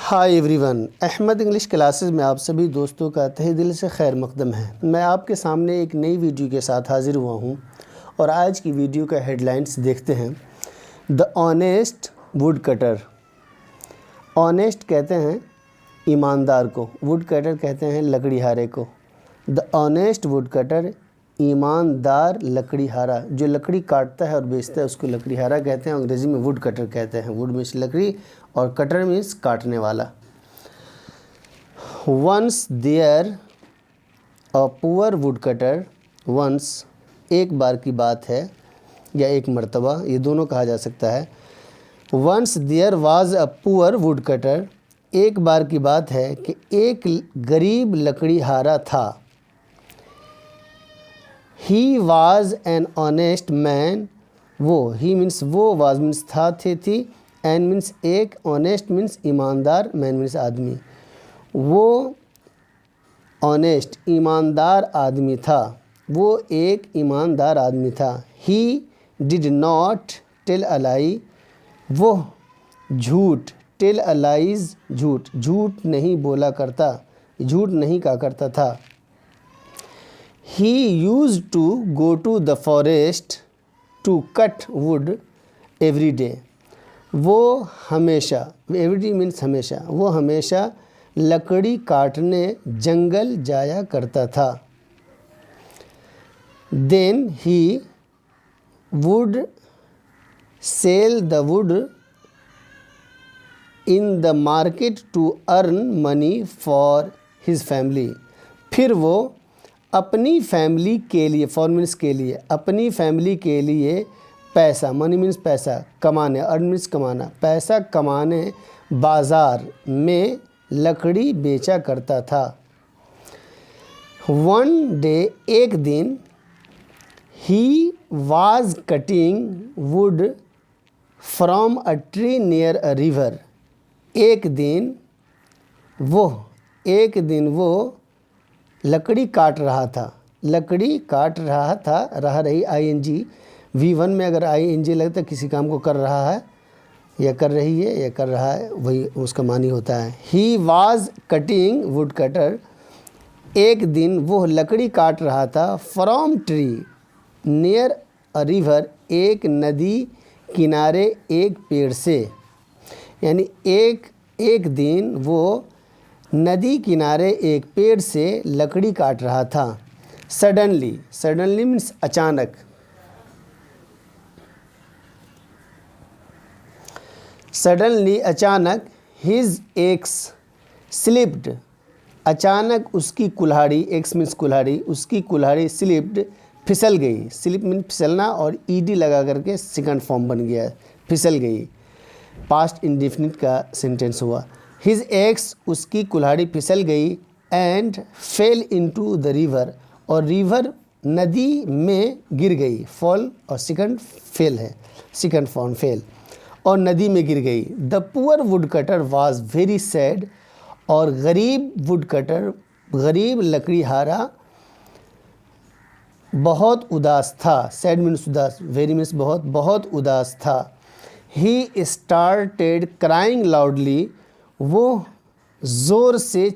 हाय everyone, Ahmed English classes में आप सभी दोस्तों का तहे दिल से खैर मकदम है। मैं आपके सामने एक नई वीडियो के साथ हाज़िर हुआ हूँ और आज की वीडियो का हेडलाइंस देखते हैं। The honest would cutter. Honest कहते हैं ईमानदार को, वुड कटर कहते हैं लकड़ीहारे को। द ऑनेस्ट वुड कटर, ईमानदार लकड़ीहारा, जो लकड़ी काटता है और बेचता है उसको लकड़ीहारा कहते हैं। अंग्रेज़ी में वुड कटर कहते हैं। वुड मीन्स लकड़ी और कटर मीन्स काटने वाला। Once there a poor wood cutter, once एक बार की बात है या एक मर्तबा, ये दोनों कहा जा सकता है। Once there was a poor wood cutter, एक बार की बात है कि एक गरीब लकड़ीहारा था। He was an honest man, वो, ही मीन्स वो, वाज मीन्स था, थे, थी, एन मीन्स एक, ऑनेस्ट मीन्स ईमानदार, मैन मीन्स आदमी। वो ऑनेस्ट ईमानदार आदमी था, वो एक ईमानदार आदमी था। He did not tell a lie, वो झूठ, टेल अ लाइज झूठ, झूठ नहीं बोला करता, झूठ नहीं कहा करता था। He used to go to the forest to cut wood every day. वो हमेशा, every day means हमेशा, वो हमेशा लकड़ी काटने जंगल जाया करता था। Then he would sell the wood in the market to earn money for his family. फिर वो अपनी फैमिली के लिए, फॉर मीन्स के लिए, अपनी फैमिली के लिए पैसा, मनी मीन्स पैसा, कमाने, अर्न मीन्स कमाना, पैसा कमाने बाज़ार में लकड़ी बेचा करता था। वन डे, एक दिन, he was cutting wood from a tree near a river, एक दिन वो लकड़ी काट रहा था, लकड़ी काट रहा था, रहा रही ING, V1 में अगर ING लगता है किसी काम को कर रहा है या कर रही है या कर रहा है, वही उसका मानी होता है। He was cutting would cutter, एक दिन वो लकड़ी काट रहा था, from tree near a river, एक नदी किनारे एक पेड़ से, यानी एक दिन वो नदी किनारे एक पेड़ से लकड़ी काट रहा था। सडनली, सडनली मीन्स अचानक, सडनली अचानक, हिज एक्स स्लिप्ड, अचानक उसकी कुल्हाड़ी, एक्स मीन्स कुल्हाड़ी, उसकी कुल्हाड़ी स्लिप्ड फिसल गई। स्लिप मीन फिसलना और ED लगा करके सेकंड फॉर्म बन गया, फिसल गई, पास्ट इंडेफिनिट का सेंटेंस हुआ। हिज एक्स, उसकी कुल्हाड़ी फिसल गई, and fail into the river, और रिवर नदी में गिर गई। फॉल और सेकंड फेल है, सेकंड फॉर्म फेल, और नदी में गिर गई। The poor wood cutter was very sad, और गरीब वुड कटर, गरीब लकड़ीहारा बहुत उदास था। सैड मीन्स उदास, वेरी मीन्स बहुत, बहुत उदास था। ही स्टार्टेड क्राइंग लाउडली, वो ज़ोर से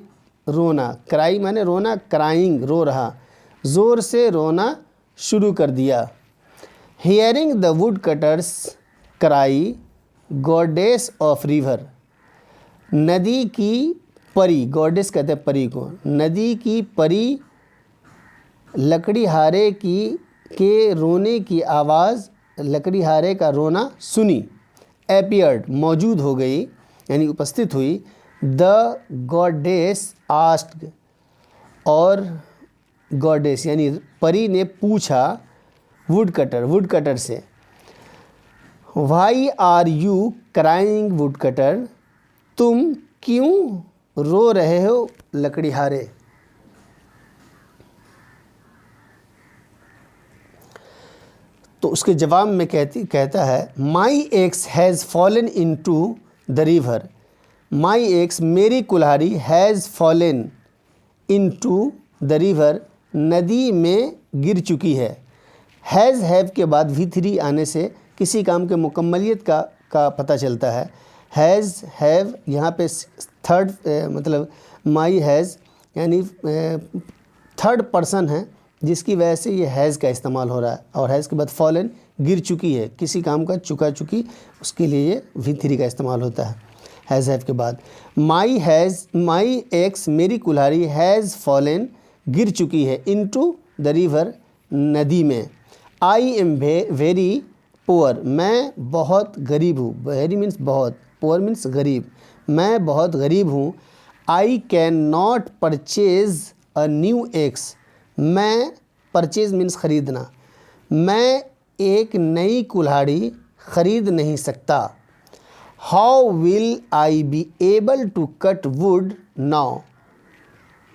रोना, क्राई माने रोना, क्राइंग रो रहा, ज़ोर से रोना शुरू कर दिया। Hearing the wood cutters cry, goddess of river, नदी की परी, गॉडेस कहते हैं परी को, नदी की परी लकड़ीहारे के रोने की आवाज़, लकड़ीहारे का रोना सुनी। एपियर्ड, मौजूद हो गई, यानी उपस्थित हुई। द गॉडेस आस्क्ड, और गॉडेस यानी परी ने पूछा वुड कटर से, why are you crying wood cutter, तुम क्यों रो रहे हो लकड़ीहारे। तो उसके जवाब में कहता है, my axe has fallen into the river, my axe मेरी कुल्हाड़ी, has fallen into the river, नदी में गिर चुकी है। हैज़ हैव के बाद V3 आने से किसी काम के मुकम्मलियत का पता चलता है। हैज़, हैव, यहाँ पे थर्ड मतलब माई हैज़ यानी थर्ड पर्सन है, जिसकी वजह से ये हैज़ का इस्तेमाल हो रहा है। और हैज़ के बाद फॉलन, गिर चुकी है, किसी काम का चुका चुकी, उसके लिए ये V3 का इस्तेमाल होता है हैज़ हैव के बाद। माई एक्स, मेरी कुल्हाड़ी, हैज़ फॉलन, गिर चुकी है, इनटू द रिवर, नदी में। आई एम वेरी पुअर, मैं बहुत गरीब हूँ। वेरी मीन्स बहुत, पुअर मीन्स गरीब, मैं बहुत गरीब हूँ। I can not purchase a new axe, मैं, परचेज मीन्स खरीदना, मैं एक नई कुल्हाड़ी खरीद नहीं सकता। How will I be able to cut wood now,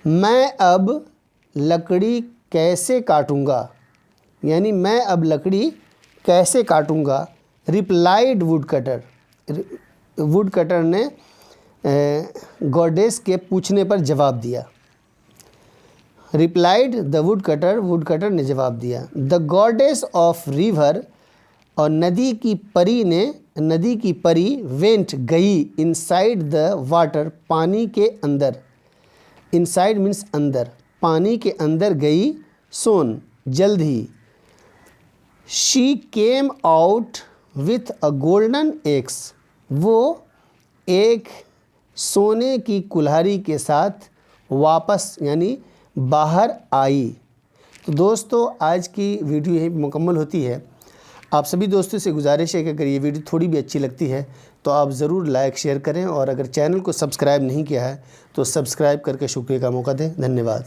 मैं अब लकड़ी कैसे काटूंगा, यानी मैं अब लकड़ी कैसे काटूंगा। Replied woodcutter, woodcutter ने गॉडेस के पूछने पर जवाब दिया। रिप्लाइड द वुड कटर ने जवाब दिया। द गॉडेस ऑफ रिवर, और नदी की परी वेंट, गई, इनसाइड द वाटर, पानी के अंदर, इनसाइड मीन्स अंदर, पानी के अंदर गई, सोन, जल्द ही। She came out with a golden axe, वो एक सोने की कुल्हाड़ी के साथ वापस यानी बाहर आई। तो दोस्तों आज की वीडियो यहीं मुकम्मल होती है। आप सभी दोस्तों से गुजारिश है कि अगर ये वीडियो थोड़ी भी अच्छी लगती है तो आप ज़रूर लाइक शेयर करें, और अगर चैनल को सब्सक्राइब नहीं किया है तो सब्सक्राइब करके शुक्रिया का मौका दें। धन्यवाद।